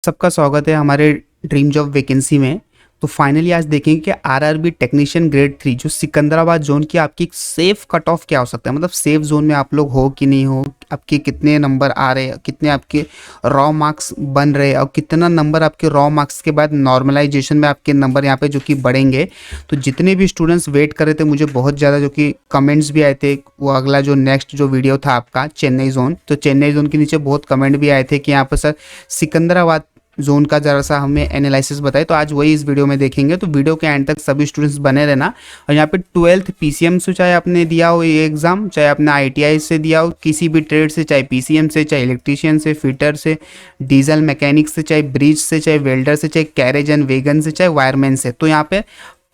सबका स्वागत है हमारे ड्रीम जॉब वैकेंसी में। तो फाइनली आज देखेंगे कि आरआरबी टेक्नीशियन ग्रेड 3 जो सिकंदराबाद जोन की आपकी सेफ कट ऑफ क्या हो सकता है, मतलब सेफ जोन में आप लोग हो कि नहीं हो, आपके कितने नंबर आ रहे हैं, कितने आपके रॉ मार्क्स बन रहे हैं और कितना नंबर आपके रॉ मार्क्स के बाद नॉर्मलाइजेशन में आपके नंबर यहाँ पे जो कि बढ़ेंगे। तो जितने भी स्टूडेंट्स वेट कर रहे थे, मुझे बहुत ज़्यादा जो कि कमेंट्स भी आए थे, वो अगला जो नेक्स्ट जो वीडियो था आपका चेन्नई जोन, तो चेन्नई जोन के नीचे बहुत कमेंट भी आए थे कि यहाँ पर सर सिकंदराबाद जोन का जरा सा हमें एनालिसिस बताए। तो आज वही इस वीडियो में देखेंगे, तो वीडियो के एंड तक सभी स्टूडेंट्स बने रहना। और यहाँ पे 12th पीसीएम से चाहे आपने दिया हो ये एग्जाम, चाहे आपने आईटीआई से दिया हो, किसी भी ट्रेड से, चाहे पीसीएम से, चाहे इलेक्ट्रीशियन से, फिटर से, डीजल मैकेनिक से, चाहे ब्रिज से, चाहे वेल्डर से, चाहे कैरेज एंड वेगन से, चाहे वायरमैन से, तो यहाँ पे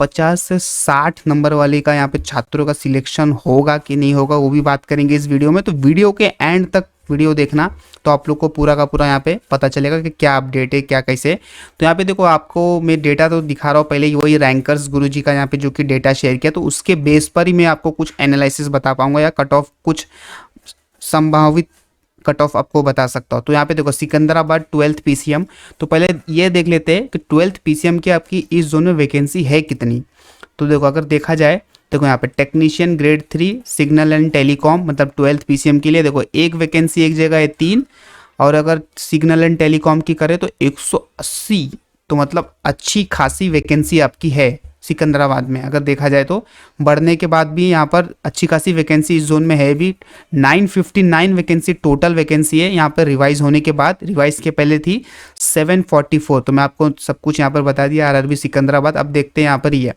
50 से 60 नंबर वाले का यहाँ पे छात्रों का सिलेक्शन होगा कि नहीं होगा वो भी बात करेंगे इस वीडियो में। तो वीडियो के एंड तक वीडियो देखना, तो आप लोग को पूरा का पूरा यहाँ पे पता चलेगा कि क्या अपडेट है, क्या कैसे। तो यहाँ पे देखो, आपको मैं डेटा तो दिखा रहा हूँ पहले ही, वही रैंकर्स गुरुजी का यहाँ पे जो कि डेटा शेयर किया, तो उसके बेस पर ही मैं आपको कुछ एनालिसिस बता पाऊंगा या कट ऑफ कुछ संभावित कट ऑफ आपको बता सकता हूँ। तो यहाँ पे देखो सिकंदराबाद 12th पीसीएम, तो पहले ये देख लेते हैं कि 12th पीसीएम की आपकी इस जोन में वैकेंसी है कितनी। तो देखो अगर देखा जाए, देखो यहाँ पे technician grade 3 signal and telecom, मतलब 12th पीसीएम के लिए देखो एक वैकेंसी एक जगह है 3, और अगर सिग्नल एंड टेलीकॉम की करें तो 180, तो मतलब अच्छी खासी वैकेंसी आपकी है सिकंदराबाद में। अगर देखा जाए तो बढ़ने के बाद भी यहाँ पर अच्छी खासी वैकेंसी इस जोन में है भी। 959 वैकेंसी टोटल वैकेंसी है यहाँ पर, रिवाइज होने के बाद, रिवाइज के पहले थी 744। तो मैं आपको सब कुछ यहाँ पर बता दिया आरआरबी सिकंदराबाद। अब देखते हैं यहाँ पर ये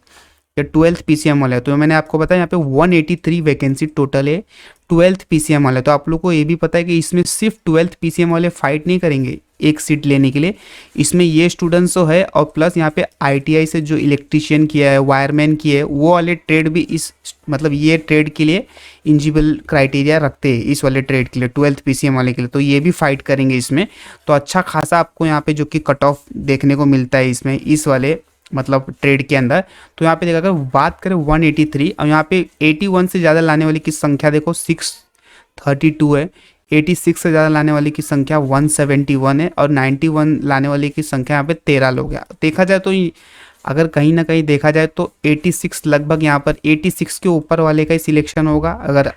12th पीसीएम वाला है, तो मैंने आपको बताया यहाँ पे 183 वैकेंसी टोटल है 12th पीसीएम वाला। तो आप लोग को ये भी पता है कि इसमें सिर्फ 12th पीसीएम वाले फाइट नहीं करेंगे एक सीट लेने के लिए, इसमें ये स्टूडेंट्स तो है, और प्लस यहाँ पे आईटीआई से जो इलेक्ट्रीशियन किया है, वायरमैन किया है, वो वाले ट्रेड भी इस मतलब ये ट्रेड के लिए एलिजिबल क्राइटेरिया रखते हैं इस वाले ट्रेड के लिए, 12th पीसीएम वाले के लिए, तो ये भी फाइट करेंगे इसमें। तो अच्छा खासा आपको यहाँ पे जो कि कट ऑफ देखने को मिलता है इसमें, इस वाले मतलब ट्रेड के अंदर। तो यहाँ पे देखा, अगर बात करें 183, और यहाँ पे 81 से ज़्यादा लाने वाली की संख्या देखो 632 है, 86 से ज़्यादा लाने वाली की संख्या 171 है, और 91 लाने वाली की संख्या यहाँ पे 13 लोग हैं। देखा जाए तो अगर कहीं ना कहीं देखा जाए तो 86 लगभग, यहाँ पर 86 के ऊपर वाले का ही सिलेक्शन होगा।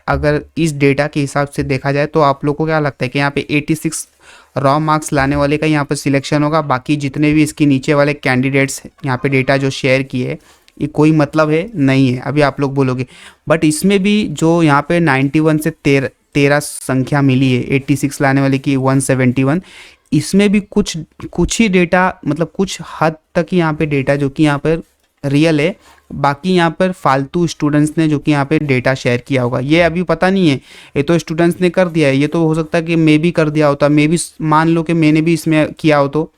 अगर इस डेटा के हिसाब से देखा जाए तो आप लोग को क्या लगता है कि यहाँ पे 86 रॉ मार्क्स लाने वाले का यहाँ पर सिलेक्शन होगा? बाकी जितने भी इसके नीचे वाले कैंडिडेट्स यहाँ पे डेटा जो शेयर किए, ये कोई मतलब है नहीं है, अभी आप लोग बोलोगे। बट इसमें भी जो यहाँ पे 91 से 13 संख्या मिली है, 86 लाने वाले की 171, इसमें भी कुछ ही डेटा, मतलब कुछ हद तक ही यहाँ पे डेटा जो कि यहाँ पर रियल है, बाकी यहाँ पर फालतू स्टूडेंट्स ने जो कि यहाँ पे डेटा शेयर किया होगा, ये अभी पता नहीं है। ये तो स्टूडेंट्स ने कर दिया है, ये तो हो सकता है कि मैं भी कर दिया होता, मैं भी मान लो कि मैंने भी इसमें किया हो, तो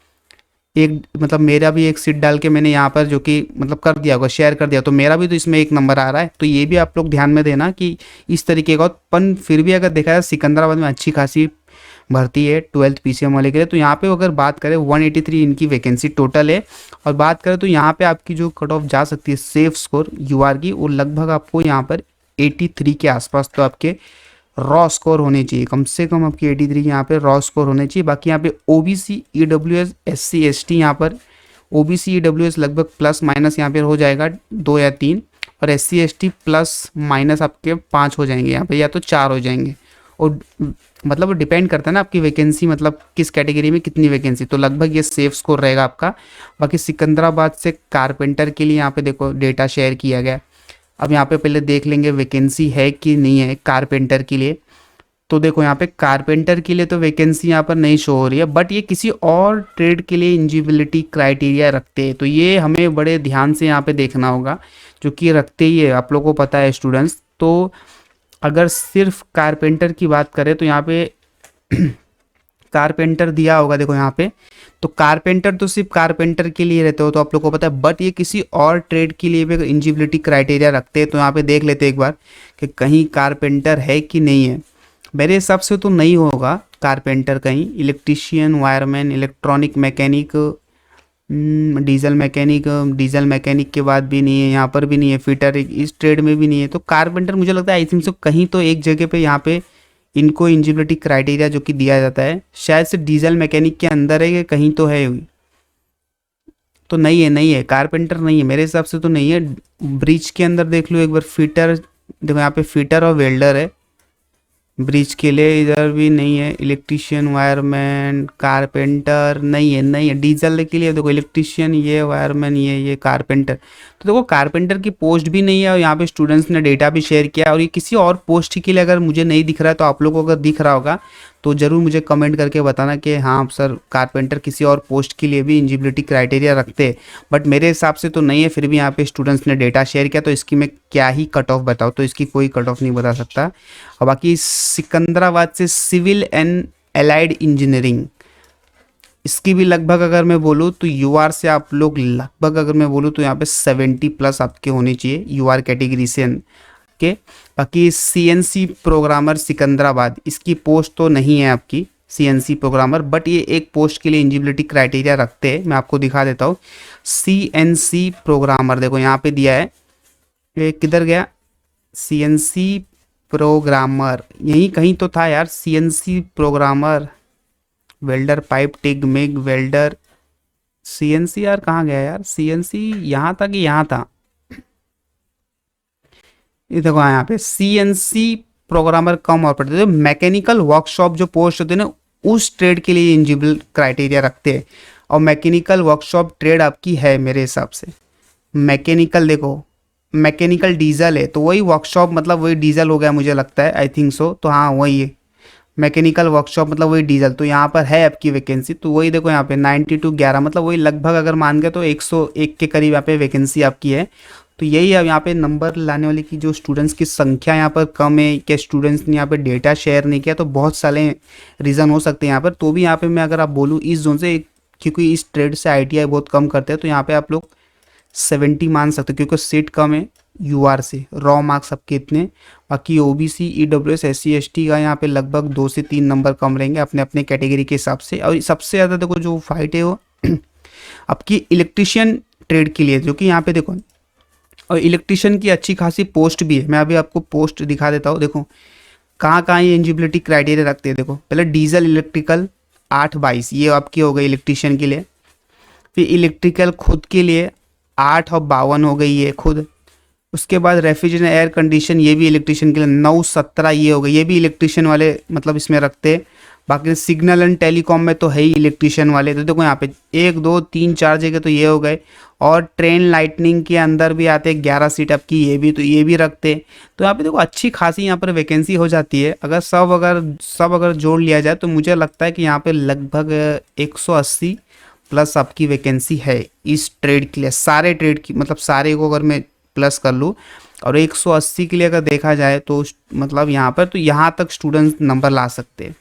एक मतलब मेरा भी एक सीट डाल के मैंने यहाँ पर जो कि मतलब कर दिया होगा, शेयर कर दिया, तो मेरा भी तो इसमें एक नंबर आ रहा है। तो ये भी आप लोग ध्यान में देना कि इस तरीके का, पन फिर भी अगर देखा जाए सिकंदराबाद में अच्छी खासी भर्ती है 12th पीसीएम वाले के लिए। तो यहाँ पे अगर बात करें 183 इनकी वैकेंसी टोटल है, और बात करें तो यहाँ पे आपकी जो कट ऑफ जा सकती है सेफ स्कोर यूआर की, वो लगभग आपको यहाँ पर 83 के आसपास तो आपके रॉ स्कोर होने चाहिए, कम से कम आपकी 83 के यहाँ पे रॉ स्कोर होने चाहिए। बाकी यहाँ पे ओबीसी ईडब्ल्यूएस एससी एसटी, यहाँ पर ओबीसी ईडब्ल्यूएस लगभग प्लस माइनस यहाँ पे हो जाएगा 2 या 3, और एससी एसटी प्लस माइनस आपके 5 हो जाएंगे यहाँ पे, या तो 4 हो जाएंगे। और मतलब डिपेंड करता है ना आपकी वैकेंसी, मतलब किस कैटेगरी में कितनी वैकेंसी, तो लगभग ये सेफ स्कोर रहेगा आपका। बाकी सिकंदराबाद से कारपेंटर के लिए यहाँ पे देखो डेटा शेयर किया गया। अब यहाँ पे पहले देख लेंगे वैकेंसी है कि नहीं है कारपेंटर के लिए। तो देखो यहाँ पे कारपेंटर के लिए तो वैकेंसी यहाँ पर नहीं शो हो रही है, बट ये किसी और ट्रेड के लिए एलिजिबिलिटी क्राइटेरिया रखते हैं, तो ये हमें बड़े ध्यान से यहाँ पे देखना होगा, जो कि रखते ही है, आप लोगों को पता है स्टूडेंट्स। तो अगर सिर्फ कारपेंटर की बात करें तो यहाँ पे कारपेंटर दिया होगा, देखो यहाँ पे, तो कारपेंटर तो सिर्फ कारपेंटर के लिए रहते हो, तो आप लोग को पता है, बट ये किसी और ट्रेड के लिए भी एलिजिबिलिटी क्राइटेरिया रखते हैं। तो यहाँ पे देख लेते हैं एक बार कि कहीं कारपेंटर है कि नहीं है। मेरे हिसाब से तो नहीं होगा कारपेंटर, कहीं electrician, wireman, electronic mechanic, diesel mechanic के बाद भी नहीं है, यहाँ पर भी नहीं है, फिटर इस ट्रेड में भी नहीं है। तो कारपेंटर मुझे लगता है आई थिंक सो कहीं तो एक जगह पे यहाँ पे इनको एलिजिबिलिटी क्राइटेरिया जो कि दिया जाता है, शायद से डीजल मैकेनिक के अंदर है, कि कहीं तो है, तो नहीं है, नहीं है, कारपेंटर नहीं है मेरे हिसाब से, तो नहीं है। ब्रिज के अंदर देख लो एक बार, फिटर देखो यहाँ पे फिटर और वेल्डर है ब्रिज के लिए, इधर भी नहीं है। इलेक्ट्रिशियन, वायरमैन, कारपेंटर नहीं है, नहीं है। डीजल के लिए देखो इलेक्ट्रिशियन, ये वायरमैन, ये कारपेंटर, तो देखो कारपेंटर की पोस्ट भी नहीं है। और यहाँ पे स्टूडेंट्स ने डेटा भी शेयर किया, और ये किसी और पोस्ट के लिए अगर मुझे नहीं दिख रहा है, तो आप लोगों को अगर दिख रहा होगा तो ज़रूर मुझे कमेंट करके बताना कि हाँ सर कारपेंटर किसी और पोस्ट के लिए भी एलिजिबिलिटी क्राइटेरिया रखते हैं, बट मेरे हिसाब से तो नहीं है। फिर भी यहाँ पे स्टूडेंट्स ने डेटा शेयर किया, तो इसकी मैं क्या ही कट ऑफ बताऊँ, तो इसकी कोई कट ऑफ नहीं बता सकता। और बाकी सिकंदराबाद से सिविल एंड एलाइड इंजीनियरिंग, इसकी भी लगभग अगर मैं बोलूँ तो यूआर से आप लोग लगभग अगर मैं बोलूँ तो यहाँ पे 70+ आपके होने चाहिए यूआर कैटेगरी से के। बाकी सीएनसी प्रोग्रामर सिकंदराबाद, इसकी पोस्ट तो नहीं है आपकी सीएनसी प्रोग्रामर, बट ये एक पोस्ट के लिए एलिजिबिलिटी क्राइटेरिया रखते हैं। मैं आपको दिखा देता हूँ सीएनसी प्रोग्रामर, देखो यहाँ पे दिया है, ये किधर गया, सीएनसी प्रोग्रामर यहीं कहीं तो था यार, CNC programmer, welder, pipe, TIG, MiG, welder, CNC यार कहाँ गया यार, सीएनसी यहाँ था कि यहाँ था, ये देखो यहाँ पे सीएनसी प्रोग्रामर कम ऑपरेटर, मैकेनिकल वर्कशॉप जो पोस्ट होते हैं ना, उस ट्रेड के लिए एलिजिबल क्राइटेरिया रखते हैं। और मैकेनिकल वर्कशॉप ट्रेड आपकी है मेरे हिसाब से, मैकेनिकल देखो, मैकेनिकल डीजल है, तो वही वर्कशॉप मतलब वही डीजल हो गया मुझे लगता है, आई थिंक सो, तो हाँ वही है मैकेनिकल वर्कशॉप मतलब वही डीजल, तो यहाँ पर है आपकी वैकेंसी, तो वही देखो यहाँ पे 9211 मतलब वही लगभग अगर मान गए तो 101 के करीब यहाँ पे वैकेंसी आपकी है। तो यही है यहाँ पे नंबर लाने वाले की जो स्टूडेंट्स की संख्या यहाँ पर कम है, क्या स्टूडेंट्स ने यहाँ पे डेटा शेयर नहीं किया, तो बहुत सारे रीज़न हो सकते हैं यहाँ पर। तो भी यहाँ पे मैं अगर आप बोलूँ इस जोन से, क्योंकि इस ट्रेड से आईटीआई बहुत कम करते हैं, तो यहाँ पे आप लोग 70 मान सकते हो, क्योंकि सीट कम है यूआर से, रॉ मार्क्स आपके इतने। बाकी ओबीसी, ईडब्ल्यूएस, एससी एसटी का यहाँ पे लगभग 2 से 3 नंबर कम रहेंगे अपने अपने कैटेगरी के हिसाब से। और सबसे ज़्यादा देखो जो फाइट है वो आपकी इलेक्ट्रिशियन ट्रेड के लिए, जो कि यहाँ पे देखो, और इलेक्ट्रिशियन की अच्छी खासी पोस्ट भी है। मैं अभी आपको पोस्ट दिखा देता हूँ, देखो कहाँ कहाँ ये एलिजिबिलिटी क्राइटेरिया रखते हैं। देखो पहले डीजल इलेक्ट्रिकल 8/22 ये आपकी हो गई इलेक्ट्रिशियन के लिए। फिर इलेक्ट्रिकल खुद के लिए 8 और 52 हो गई है खुद। उसके बाद रेफ्रिजरेशन एयर कंडीशन ये भी इलेक्ट्रिशियन के लिए 9-17 ये हो गई, ये भी इलेक्ट्रिशियन वाले मतलब इसमें रखते हैं। बाकी सिग्नल एंड टेलीकॉम में तो है ही इलेक्ट्रिशियन वाले, तो देखो यहाँ पे 1 2 3 4 जगह तो ये हो गए। और ट्रेन लाइटनिंग के अंदर भी आते हैं 11 सीट आपकी, ये भी तो ये भी रखते हैं। तो यहाँ पे देखो अच्छी खासी यहाँ पर वैकेंसी हो जाती है। अगर जोड़ लिया जाए तो मुझे लगता है कि यहाँ पे लगभग 180+ आपकी वैकेंसी है इस ट्रेड के लिए, सारे ट्रेड की, मतलब सारे को अगर मैं प्लस कर लूँ और 180 के लिए अगर देखा जाए तो मतलब यहाँ पर तो यहाँ तक स्टूडेंट्स नंबर ला सकते हैं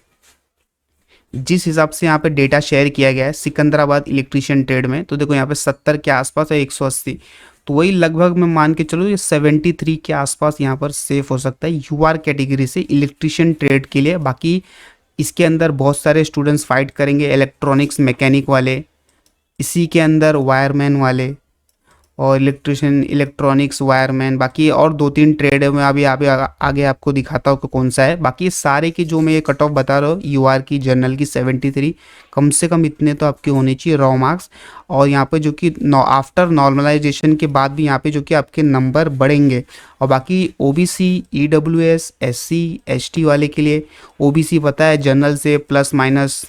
जिस हिसाब से यहाँ पे डेटा शेयर किया गया है सिकंदराबाद इलेक्ट्रिशियन ट्रेड में। तो देखो यहाँ पे 70 के आसपास है, 180, तो वही लगभग मैं मान के चलो ये 73 के आसपास यहाँ पर सेफ हो सकता है यूआर कैटेगरी से इलेक्ट्रिशियन ट्रेड के लिए। बाकी इसके अंदर बहुत सारे स्टूडेंट्स फाइट करेंगे, इलेक्ट्रॉनिक्स मैकेनिक वाले, इसी के अंदर वायरमैन वाले और इलेक्ट्रिशियन, इलेक्ट्रॉनिक्स, वायरमैन, बाकी और 2-3 ट्रेड है। मैं अभी आगे आपको दिखाता हूँ कि कौन सा है। बाकी सारे की जो मैं ये कट ऑफ बता रहा हूँ यूआर की, जनरल की 73, कम से कम इतने तो आपके होने चाहिए रॉ मार्क्स। और यहाँ पे जो कि आफ्टर नॉर्मलाइजेशन के बाद भी यहाँ पे जो कि आपके नंबर बढ़ेंगे। और बाकी ओबीसी, ईडब्ल्यूएस, एससी एसटी वाले के लिए ओबीसी पता है जनरल से +-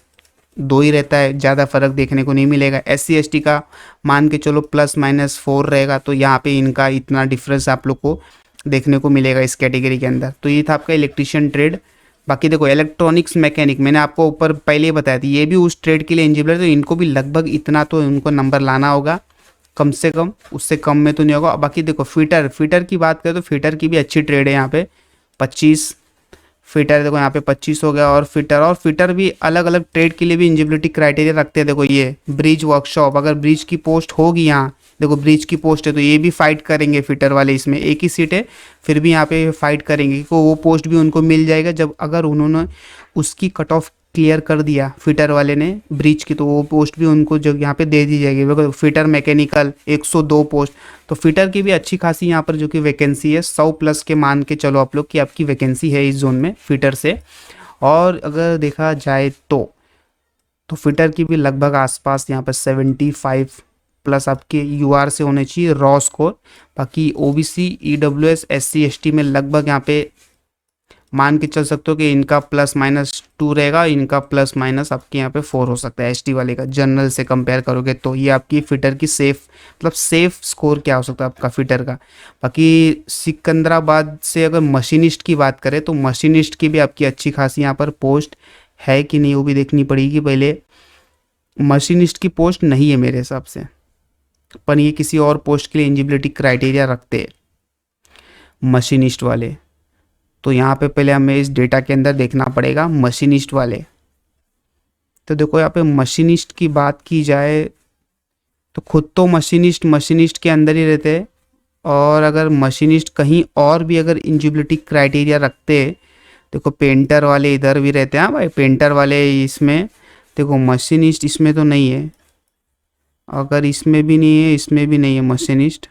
2 ही रहता है, ज़्यादा फर्क देखने को नहीं मिलेगा। एससी एसटी का मान के चलो +- 4 रहेगा, तो यहाँ पे इनका इतना डिफरेंस आप लोग को देखने को मिलेगा इस कैटेगरी के अंदर। तो ये था आपका इलेक्ट्रिशियन ट्रेड। बाकी देखो इलेक्ट्रॉनिक्स मैकेनिक मैंने आपको ऊपर पहले ही बताया था, ये भी उस ट्रेड के लिए एलिजिबल है, तो इनको भी लगभग इतना तो इनको नंबर लाना होगा कम से कम, उससे कम में तो नहीं होगा। बाकी देखो फिटर की बात करें तो फिटर की भी अच्छी ट्रेड है यहाँ पे 25 फिटर, देखो यहाँ पे 25 हो गया। और फिटर भी अलग अलग ट्रेड के लिए भी एलिजिबिलिटी क्राइटेरिया रखते हैं। देखो ये ब्रिज वर्कशॉप, अगर ब्रिज की पोस्ट होगी यहाँ, देखो ब्रिज की पोस्ट है, तो ये भी फाइट करेंगे फिटर वाले, इसमें एक ही सीट है फिर भी यहाँ पे फाइट करेंगे, क्योंकि वो पोस्ट भी उनको मिल जाएगा जब अगर उन्होंने उसकी कट ऑफ क्लियर कर दिया फिटर वाले ने ब्रिज की, तो वो पोस्ट भी उनको जो यहाँ पे दे दी जाएगी। फिटर मैकेनिकल 102 पोस्ट, तो फिटर की भी अच्छी खासी यहाँ पर जो कि वैकेंसी है, 100 प्लस के मान के चलो आप लोग कि आपकी वैकेंसी है इस जोन में फिटर से। और अगर देखा जाए तो फिटर की भी लगभग आसपास यहाँ पर 75 प्लस आपके यूआर से होने चाहिए रॉ स्कोर। बाकी ओबीसी ईडब्ल्यूएस एससी एसटी में लगभग यहाँ पे मान के चल सकते हो कि इनका +-2 रहेगा, इनका प्लस आपके यहाँ पे 4 हो सकता है एसटी वाले का, जनरल से कंपेयर करोगे तो। ये आपकी फिटर की सेफ स्कोर क्या हो सकता है आपका फिटर का। बाकी सिकंदराबाद से अगर मशीनिस्ट की बात करें तो मशीनिस्ट की भी आपकी अच्छी खासी यहाँ पर पोस्ट है कि नहीं वो भी देखनी पड़ेगी पहले। मशीनिस्ट की पोस्ट नहीं है मेरे हिसाब से, पर ये किसी और पोस्ट के लिए एलिजिबिलिटी क्राइटेरिया रखते हैं मशीनिस्ट वाले। तो यहाँ पे पहले हमें इस डेटा के अंदर देखना पड़ेगा मशीनिस्ट वाले। तो देखो यहाँ पे मशीनिस्ट की बात की जाए तो खुद तो मशीनिस्ट के अंदर ही रहते हैं, और अगर मशीनिस्ट कहीं और भी अगर एलिजिबिलिटी क्राइटेरिया रखते हैं, देखो पेंटर वाले इधर भी रहते हैं। हाँ भाई, पेंटर वाले इसमें देखो, मशीनिस्ट इसमें तो नहीं है, अगर इसमें भी नहीं है इसमें भी नहीं है मशीनिस्ट।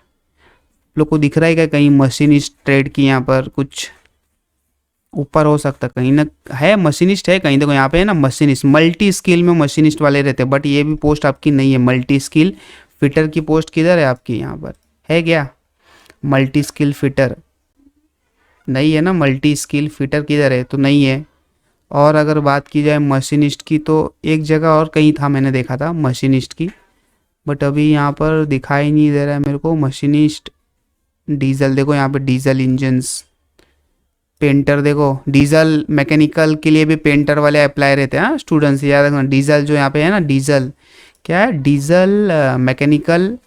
लोग को दिख रहा है क्या कहीं मशीनिस्ट ट्रेड की यहाँ पर कुछ ऊपर हो सकता कहीं ना है, मशीनिस्ट है कहीं। देखो यहाँ पे है ना मशीनिस्ट, मल्टी स्किल में मशीनिस्ट वाले रहते हैं, बट ये भी पोस्ट आपकी नहीं है मल्टी स्किल। फिटर की पोस्ट किधर है आपकी, यहाँ पर है क्या मल्टी स्किल फिटर? नहीं है ना, मल्टी स्किल फिटर किधर है, तो नहीं है। और अगर बात की जाए मशीनिस्ट की तो एक जगह और कहीं था, मैंने देखा था मशीनिस्ट की, बट अभी यहाँ पर दिखाई नहीं दे रहा है मेरे को मशीनिस्ट। डीजल देखो यहाँ पे डीजल इंजन्स, पेंटर देखो, डीजल मैकेनिकल के लिए भी पेंटर वाले अप्लाई रहते हैं। हाँ स्टूडेंट्स याद रखना, डीजल जो यहाँ पे है ना, डीजल क्या है, डीजल मैकेनिकल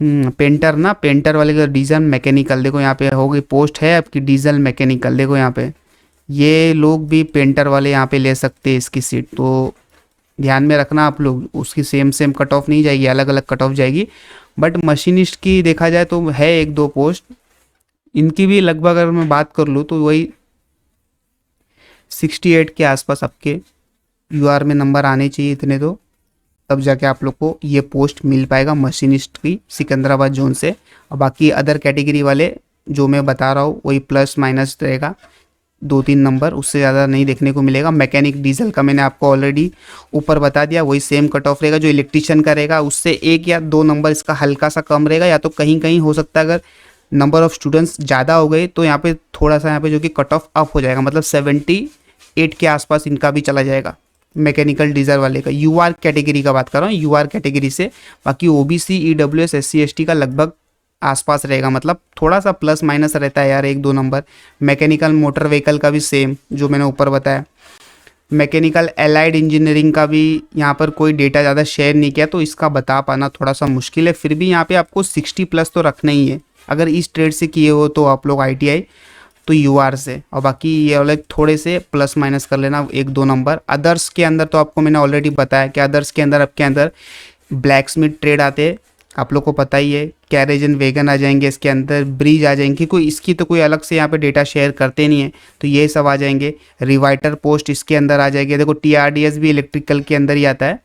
पेंटर ना, पेंटर वाले का डीजल मैकेनिकल। देखो यहाँ पे होगी पोस्ट है आपकी डीजल मैकेनिकल, देखो यहाँ पे ये लोग भी पेंटर वाले यहाँ पे ले सकते हैं इसकी सीट। तो ध्यान में रखना आप लोग, उसकी सेम कट ऑफ नहीं जाएगी, अलग अलग कट ऑफ जाएगी। बट मशीनिस्ट की देखा जाए तो है 1-2 पोस्ट, इनकी भी लगभग अगर मैं बात कर लूँ तो वही 68 के आसपास आपके यूआर में नंबर आने चाहिए इतने, तो तब जाके आप लोग को ये पोस्ट मिल पाएगा मशीनिस्ट की सिकंदराबाद जोन से। और बाकी अदर कैटेगरी वाले जो मैं बता रहा हूँ वही +- रहेगा 2-3 नंबर, उससे ज़्यादा नहीं देखने को मिलेगा। मैकेनिक डीजल का मैंने आपको ऑलरेडी ऊपर बता दिया, वही सेम कट ऑफ रहेगा। जो इलेक्ट्रिशियन का रहेगा उससे 1 या 2 नंबर इसका हल्का सा कम रहेगा, या तो कहीं कहीं हो सकता है अगर नंबर ऑफ स्टूडेंट्स ज़्यादा हो गए तो यहाँ पे थोड़ा सा यहाँ पे जो कि कट ऑफ अप हो जाएगा, मतलब 78 के आसपास इनका भी चला जाएगा मैकेनिकल डीजल वाले का। यूआर कैटेगरी का बात कर रहा हूँ, यूआर कैटेगरी से। बाकी ओबीसी ईडब्ल्यूएस एससी एसटी का लगभग आसपास रहेगा, मतलब थोड़ा सा +- रहता है यार 1-2 नंबर। मैकेनिकल मोटर व्हीकल का भी सेम जो मैंने ऊपर बताया। मैकेनिकल एलाइड इंजीनियरिंग का भी यहाँ पर कोई डेटा ज़्यादा शेयर नहीं किया, तो इसका बता पाना थोड़ा सा मुश्किल है। फिर भी यहाँ पे आपको 60+ तो रखना ही है, अगर इस ट्रेड से किए हो तो आप लोग आईटीआई तो यूआर से, और बाकी ये वाले थोड़े से +- कर लेना 1-2 नंबर। अदर्स के अंदर तो आपको मैंने ऑलरेडी बताया कि अदर्स के अंदर आपके अंदर ब्लैक स्मिथ ट्रेड आते हैं, आप लोग को पता ही है। कैरेज एंड वेगन आ जाएंगे इसके अंदर, ब्रिज आ जाएंगे, कोई इसकी तो कोई अलग से यहाँ पे डेटा शेयर करते नहीं है, तो ये सब आ जाएंगे। रिवाइटर पोस्ट इसके अंदर आ जाएगी, देखो टीआरडीएस भी इलेक्ट्रिकल के अंदर ही आता है।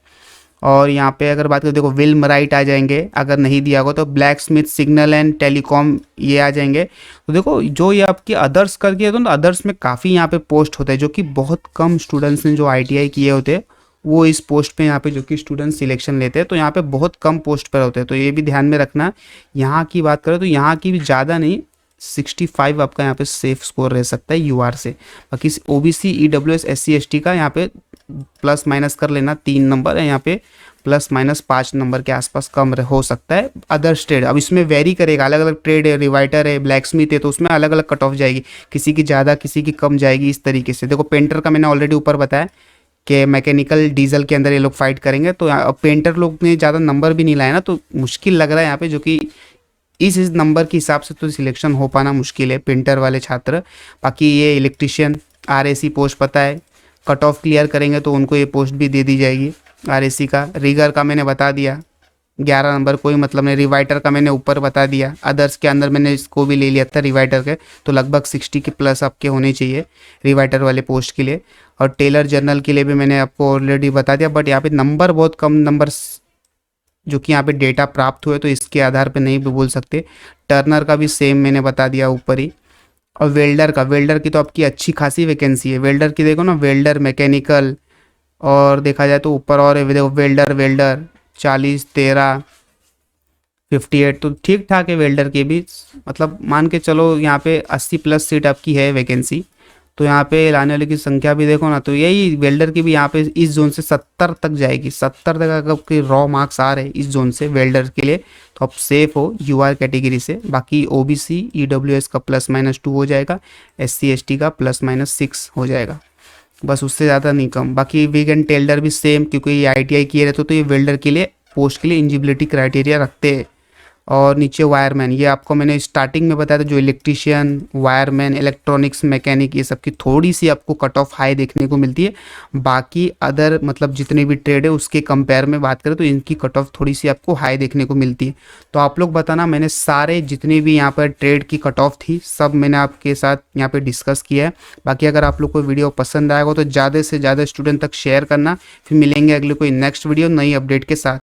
और यहाँ पे अगर बात करें देखो विल्म राइट आ जाएंगे, अगर नहीं दिया होगा तो black Smith signal and telecom ये आ जाएंगे। तो देखो जो ये आपकी अदर्स करके तो अदर्स में काफ़ी यहाँ पे पोस्ट होते हैं, जो कि बहुत कम स्टूडेंट्स ने जो आईटीआई किए होते हैं वो इस पोस्ट पे यहाँ पे जो कि स्टूडेंट सिलेक्शन लेते हैं, तो यहाँ पे बहुत कम पोस्ट पर होते हैं, तो ये भी ध्यान में रखना। यहाँ की बात करें तो यहाँ की भी ज़्यादा नहीं, 65 आपका यहाँ पे सेफ स्कोर रह सकता है यूआर से। बाकी ओबीसी ईडब्ल्यूएस एससी एसटी का यहाँ पे +- कर लेना 3 नंबर है, यहाँ पे +- 5 नंबर के आसपास कम हो सकता है। अदर ट्रेड अब इसमें वेरी करेगा, अलग अलग ट्रेड है, रिवाइटर है, ब्लैक स्मिथ है, तो उसमें अलग अलग कट ऑफ जाएगी, किसी की ज़्यादा किसी की कम जाएगी, इस तरीके से। देखो पेंटर का मैंने ऑलरेडी ऊपर बताया कि मैकेनिकल डीजल के अंदर ये लोग फाइट करेंगे, तो पेंटर लोग ने ज़्यादा नंबर भी नहीं लाया ना, तो मुश्किल लग रहा है यहाँ पे, जो कि इस नंबर के हिसाब से तो सिलेक्शन हो पाना मुश्किल है पेंटर वाले छात्र। बाकी ये इलेक्ट्रिशियन आरएसी पोस्ट पता है, कट ऑफ क्लियर करेंगे तो उनको ये पोस्ट भी दे दी जाएगी आरएसी का। रिगर का मैंने बता दिया, 11 नंबर, कोई मतलब नहीं। रिवाइटर का मैंने ऊपर बता दिया, अदर्स के अंदर मैंने इसको भी ले लिया था रिवाइटर के, तो लगभग 60 के प्लस आपके होने चाहिए रिवाइटर वाले पोस्ट के लिए। और टेलर जर्नल के लिए भी मैंने आपको ऑलरेडी बता दिया, बट यहाँ पे नंबर बहुत कम नंबर जो कि यहाँ पे डेटा प्राप्त हुए, तो इसके आधार पे नहीं भी बोल सकते। टर्नर का भी सेम मैंने बता दिया ऊपर ही। और वेल्डर की तो आपकी अच्छी खासी वैकेंसी है। वेल्डर की देखो ना, वेल्डर मैकेनिकल, और देखा जाए तो ऊपर और है, देखो वेल्डर वेल्डर 40 13 58, तो ठीक ठाक है वेल्डर के भी। मतलब मान के चलो यहाँ पे 80 प्लस सीट आपकी है वैकेंसी। तो यहाँ पे लाने वाले की संख्या भी देखो ना, तो यही वेल्डर की भी यहाँ पे इस जोन से 70 तक जाएगी। 70 तक अगर आपके रॉ मार्क्स आ रहे हैं इस जोन से वेल्डर के लिए, तो आप सेफ हो यूआर कैटेगरी से। बाकी ओबीसी ईडब्ल्यूएस का +-2 हो जाएगा, एससी एसटी का +-6 हो जाएगा, बस उससे ज़्यादा नहीं कम। बाकी विग एंड टेल्डर भी सेम, क्योंकि ये आईटीआई किए रहते तो ये वेल्डर के लिए पोस्ट के लिए एलिजिबिलिटी क्राइटेरिया रखते हैं। और नीचे वायरमैन, ये आपको मैंने स्टार्टिंग में बताया था, जो इलेक्ट्रिशियन, वायरमैन, इलेक्ट्रॉनिक्स, मैकेनिक, ये सब की थोड़ी सी आपको कट ऑफ हाई देखने को मिलती है। बाकी अदर मतलब जितने भी ट्रेड है उसके कंपेयर में बात करें तो इनकी कट ऑफ थोड़ी सी आपको हाई देखने को मिलती है। तो आप लोग बताना, मैंने सारे जितने भी यहाँ पर ट्रेड की कट ऑफ थी सब मैंने आपके साथ यहाँ पर डिस्कस किया है। बाकी अगर आप लोग को वीडियो पसंद आएगा तो ज़्यादा से ज़्यादा स्टूडेंट तक शेयर करना। फिर मिलेंगे अगले कोई नेक्स्ट वीडियो नई अपडेट के साथ।